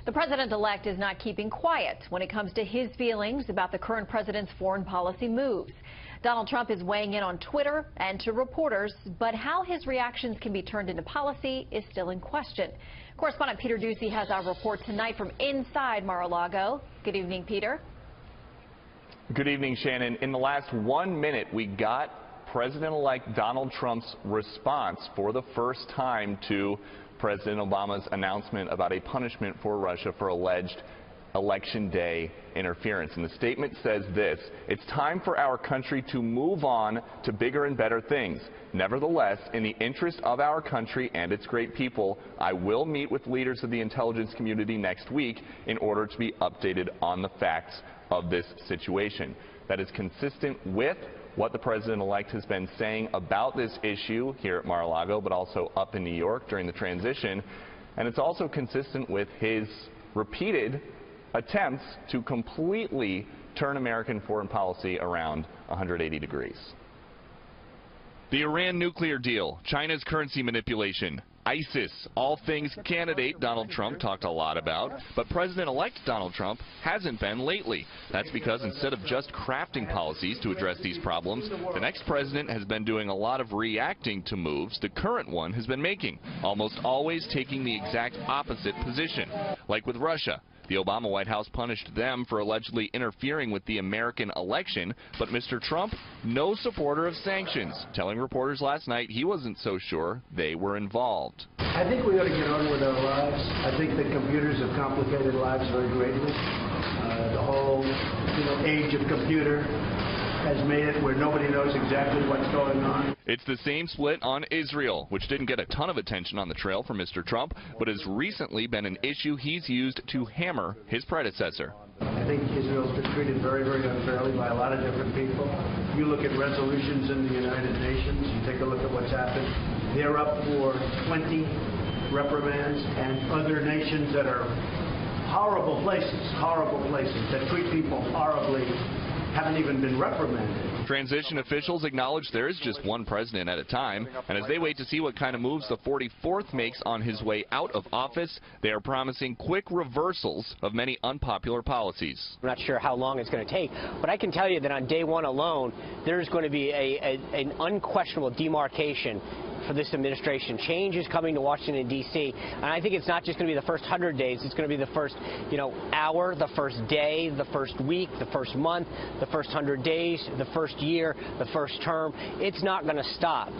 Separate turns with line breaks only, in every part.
The president-elect is not keeping quiet when it comes to his feelings about the current president's foreign policy moves. Donald Trump is weighing in on Twitter and to reporters, but how his reactions can be turned into policy is still in question. Correspondent Peter Ducey has our report tonight from inside Mar-a-Lago. Good evening, Peter.
Good evening, Shannon. In the last 1 minute, we got President-elect Donald Trump's response for the first time to President Obama's announcement about a punishment for Russia for alleged Election Day interference. And the statement says this: "It's time for our country to move on to bigger and better things. Nevertheless, in the interest of our country and its great people, I will meet with leaders of the intelligence community next week in order to be updated on the facts of this situation." That is consistent with what the president-elect has been saying about this issue here at Mar-a-Lago, but also up in New York during the transition. And it's also consistent with his repeated attempts to completely turn American foreign policy around 180 degrees.
The Iran nuclear deal, China's currency manipulation, ISIS, all things candidate Donald Trump talked a lot about, but President-elect Donald Trump hasn't been lately. That's because instead of just crafting policies to address these problems, the next president has been doing a lot of reacting to moves the current one has been making, almost always taking the exact opposite position, like with Russia. The Obama White House punished them for allegedly interfering with the American election, but Mr. Trump, no supporter of sanctions, telling reporters last night he wasn't so sure they were involved.
I think we ought to get on with our lives. I think that computers have complicated lives very greatly. The whole age of computer has made it where nobody knows exactly what's going on.
It's the same split on Israel, which didn't get a ton of attention on the trail from Mr. Trump, but has recently been an issue he's used to hammer his predecessor.
I think Israel's been treated very, very unfairly by a lot of different people. You look at resolutions in the United Nations, you take a look at what's happened. They're up for 20 reprimands, and other nations that are horrible places that treat people horribly haven't even been reprimanded.
Transition officials acknowledge there is just one president at a time, and as they wait to see what kind of moves the 44th makes on his way out of office, they are promising quick reversals of many unpopular policies.
I'm not sure how long it's going to take, but I can tell you that on day one alone, there's going to be an unquestionable demarcation for this administration. Change is coming to Washington, D.C., and I think it's not just going to be the first 100 days. It's going to be the first, hour, the first day, the first week, the first month, the first 100 days, the first year, the first term. It's not going to stop.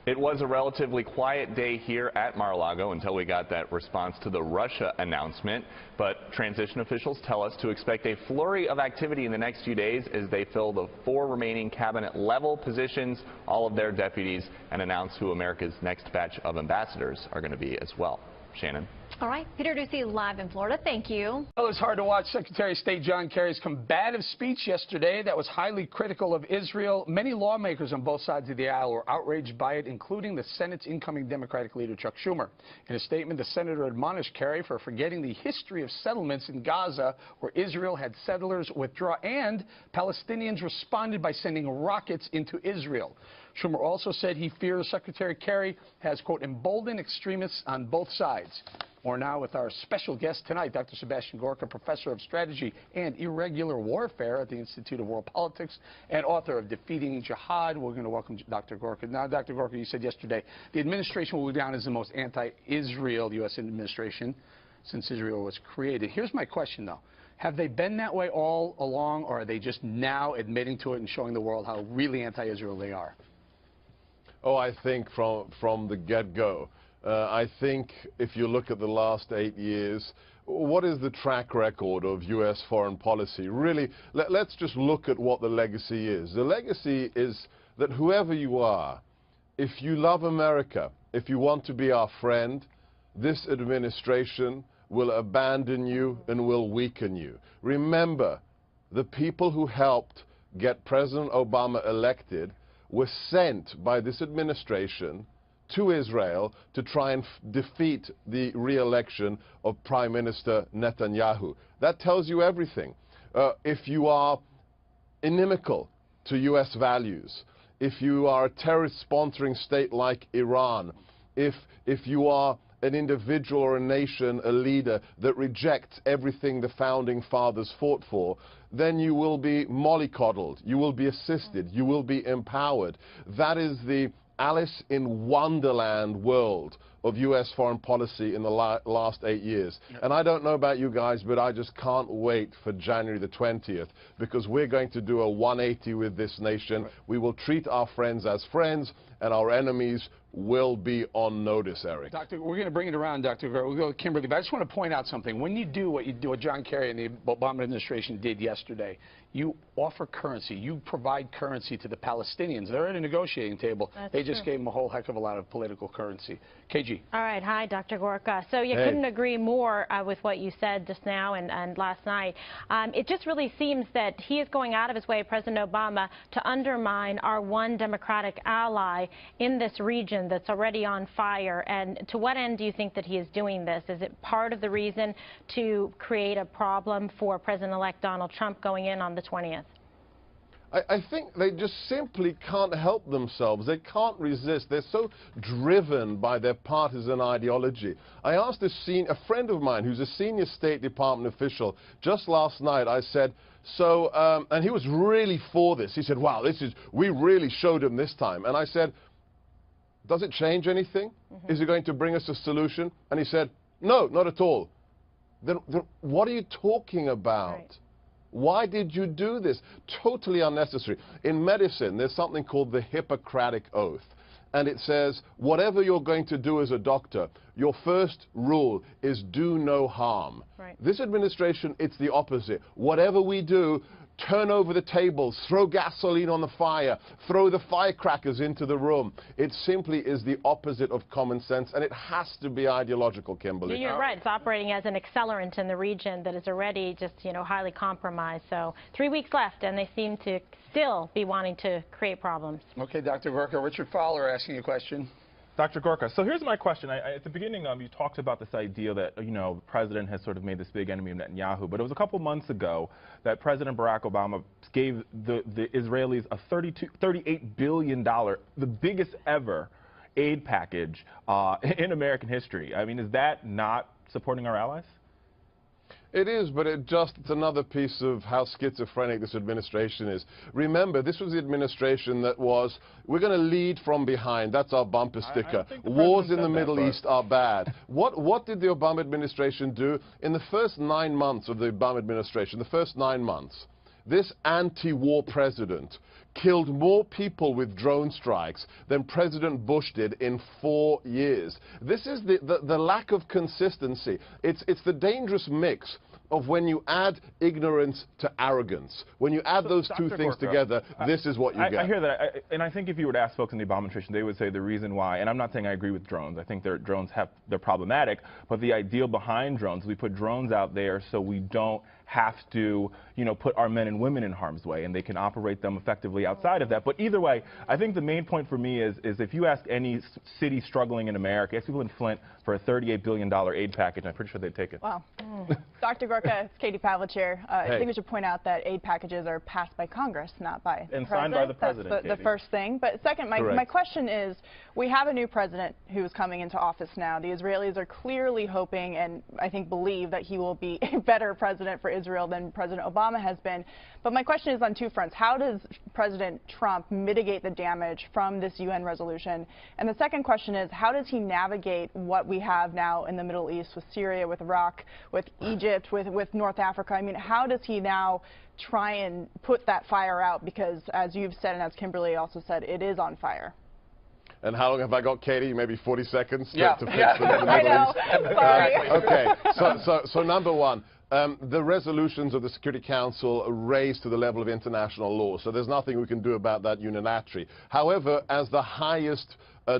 It was a relatively quiet day here at Mar-a-Lago until we got that response to the Russia announcement. But transition officials tell us to expect a flurry of activity in the next few days as they fill the 4 remaining cabinet-level positions, all of their deputies, and announce who America's next batch of ambassadors are going to be as well. Shannon.
All right, Peter Ducey live in Florida. Thank you.
Well, it's hard to watch Secretary of State John Kerry's combative speech yesterday that was highly critical of Israel. Many lawmakers on both sides of the aisle were outraged by it, including the Senate's incoming Democratic leader, Chuck Schumer. In a statement, the senator admonished Kerry for forgetting the history of settlements in Gaza, where Israel had settlers withdraw, and Palestinians responded by sending rockets into Israel. Schumer also said he fears Secretary Kerry has, quote, emboldened extremists on both sides. More now with our special guest tonight, Dr. Sebastian Gorka, professor of strategy and irregular warfare at the Institute of World Politics and author of Defeating Jihad. We're going to welcome Dr. Gorka. Now, Dr. Gorka, you said yesterday the administration will be down as the most anti-Israel U.S. administration since Israel was created. Here's my question, though. Have they been that way all along, or are they just now admitting to it and showing the world how really anti-Israel they are?
Oh, I think from the get-go. I think if you look at the last 8 years, what is the track record of U.S. foreign policy? Really, let's just look at what the legacy is. The legacy is that whoever you are, if you love America, if you want to be our friend, this administration will abandon you and will weaken you. Remember, the people who helped get President Obama elected were sent by this administration to Israel to try and defeat the re-election of Prime Minister Netanyahu. That tells you everything. If you are inimical to U.S. values, if you are a terrorist-sponsoring state like Iran, if you are an individual or a nation, a leader that rejects everything the founding fathers fought for, then you will be mollycoddled, you will be assisted, you will be empowered. That is the Alice in Wonderland world of U.S. foreign policy in the last 8 years. And I don't know about you guys, but I just can't wait for January the 20th, because we're going to do a 180 with this nation. Right. We will treat our friends as friends, and our enemies will be on notice, Eric.
Doctor, we're going to bring it around, Dr. We'll go with Kimberly, but I just want to point out something. When you do what John Kerry and the Obama administration did yesterday, you offer currency. You provide currency to the Palestinians. They're at a negotiating table. They just gave them a whole heck of a lot of political currency. KG.
All right. Hi, Dr. Gorka. So you couldn't agree more with what you said just now and last night. It just really seems that he is going out of his way, President Obama, to undermine our one democratic ally in this region that's already on fire. And to what end do you think that he is doing this? Is it part of the reason to create a problem for President-elect Donald Trump going in on the 20th?
I think they just simply can't help themselves. They can't resist. They're so driven by their partisan ideology. I asked a friend of mine who's a senior State Department official just last night. I said, so, and he was really for this. He said, wow, we really showed him this time. And I said, does it change anything? Is it going to bring us a solution? And he said, no, not at all. Then what are you talking about? Right. Why did you do this? Totally unnecessary. In medicine, there's something called the Hippocratic Oath. And it says, whatever you're going to do as a doctor, your first rule is do no harm. Right. This administration, it's the opposite. Whatever we do, turn over the tables, throw gasoline on the fire, throw the firecrackers into the room. It simply is the opposite of common sense, and it has to be ideological, Kimberly.
You're right. It's operating as an accelerant in the region that is already just, highly compromised. So 3 weeks left, and they seem to still be wanting to create problems. Okay, Dr. Gorka. Richard Fowler asking a question.
Dr. Gorka, so here's my question. At the beginning, you talked about this idea that, the president has sort of made this big enemy of Netanyahu, but it was a couple months ago that President Barack Obama gave the Israelis a $38 billion, the biggest ever aid package in American history. I mean, is that not supporting our allies?
It is, but it's another piece of how schizophrenic this administration is. Remember, this was the administration that was, we're going to lead from behind. That's our bumper sticker. Wars in the Middle East are bad. What did the Obama administration do? In the first 9 months of the Obama administration, the first 9 months, this anti-war president killed more people with drone strikes than President Bush did in 4 years. This is the lack of consistency. It's the dangerous mix of when you add ignorance to arrogance. When you add those two things together, this is what you get.
I hear that, and I think if you were to ask folks in the Obama administration, they would say the reason why, and I'm not saying I agree with drones. I think drones they're problematic, but the ideal behind drones, we put drones out there so we don't have to, put our men and women in harm's way, and they can operate them effectively outside of that. But either way, I think the main point for me is if you ask any city struggling in America, ask people in Flint for a $38 billion aid package, I'm pretty sure they'd take it.
Wow. Dr. Gorka, it's Katie Pavlich here. I think we should point out that aid packages are passed by Congress, not by the
and
president.
Signed by the president.
That's the first thing. But second, my question is, we have a new president who is coming into office now. The Israelis are clearly hoping and I think believe that he will be a better president for Israel than President Obama has been. But my question is on two fronts. How does President Trump mitigate the damage from this UN resolution? And the second question is, how does he navigate what we have now in the Middle East with Syria, with Iraq, with Egypt, with North Africa? I mean, how does he now try and put that fire out? Because as you've said and as Kimberly also said, it is on fire.
And how long have I got, Katie? Maybe 40 seconds to fix the
I know.
Sorry. Okay. So number one, the resolutions of the Security Council are raised to the level of international law, so there's nothing we can do about that unilaterally. However, as the highest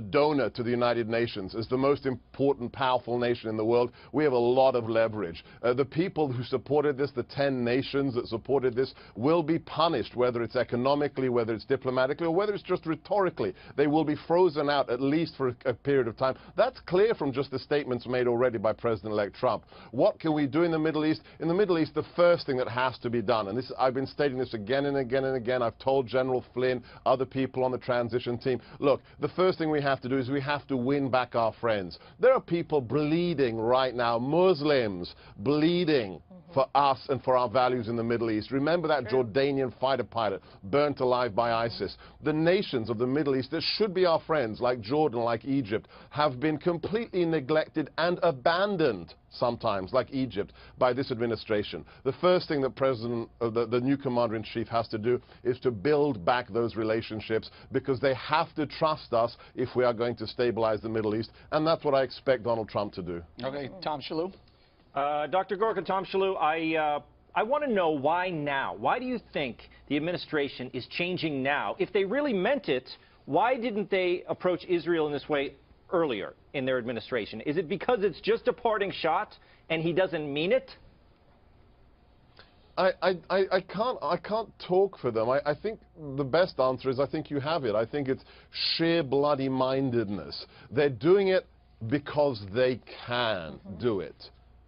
donor to the United Nations, as the most important, powerful nation in the world, we have a lot of leverage. The people who supported this, the 10 nations that supported this, will be punished, whether it's economically, whether it's diplomatically, or whether it's just rhetorically. They will be frozen out, at least for a period of time. That's clear from just the statements made already by President-elect Trump. What can we do in the Middle East? In the Middle East, the first thing that has to be done, and I've been stating this again and again and again, I've told General Flynn, other people on the transition team, look, the first thing we we have to do is we have to win back our friends. There are people bleeding right now, Muslims bleeding for us and for our values in the Middle East. Remember that Jordanian fighter pilot burnt alive by ISIS. The nations of the Middle East that should be our friends, like Jordan, like Egypt, have been completely neglected and abandoned sometimes, like Egypt, by this administration. The first thing that the new commander-in-chief has to do is to build back those relationships, because they have to trust us if we are going to stabilize the Middle East, and that's what I expect Donald Trump to do.
Okay, Tom Shalhoub.
Dr. Gorka, Tom Shalhoub, I want to know why now? Why do you think the administration is changing now? If they really meant it, why didn't they approach Israel in this way earlier in their administration? Is it because it's just a parting shot and he doesn't mean it?
I can't talk for them. I think the best answer is I think you have it. I think it's sheer bloody mindedness. They're doing it because they can do it.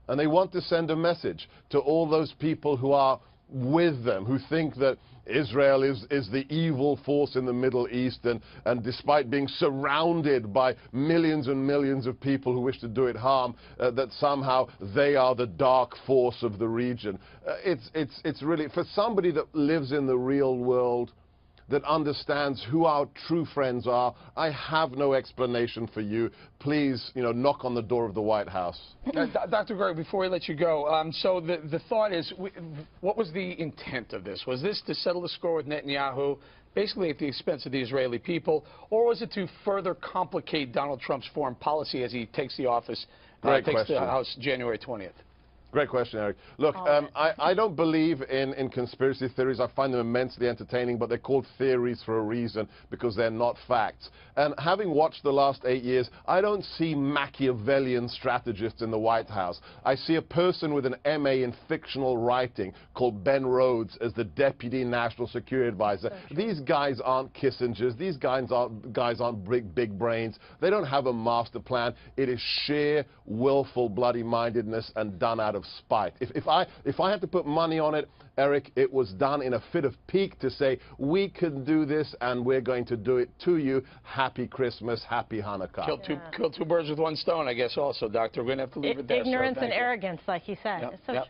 And they want to send a message to all those people who are with them, who think that Israel is the evil force in the Middle East, and despite being surrounded by millions and millions of people who wish to do it harm, that somehow they are the dark force of the region. It's really, for somebody that lives in the real world, that understands who our true friends are, I have no explanation for you. Please, knock on the door of the White House.
Dr. Gorka, before we let you go, so the thought is, what was the intent of this? Was this to settle the score with Netanyahu, basically at the expense of the Israeli people, or was it to further complicate Donald Trump's foreign policy as he takes the office, takes the House January 20th?
Great question, Eric. Look, I don't believe in conspiracy theories. I find them immensely entertaining, but they're called theories for a reason, because they're not facts. And having watched the last 8 years, I don't see Machiavellian strategists in the White House. I see a person with an MA in fictional writing called Ben Rhodes as the Deputy National Security Advisor. These guys aren't Kissingers. These guys aren't big brains. They don't have a master plan. It is sheer, willful, bloody-mindedness and done out of spite. If I had to put money on it, Eric, it was done in a fit of pique to say, we can do this and we're going to do it to you. Happy Christmas, happy Hanukkah.
Kill two birds with one stone, I guess, also, Doctor. We're going to have to leave it there.
Ignorance and arrogance, like you said.
Yep.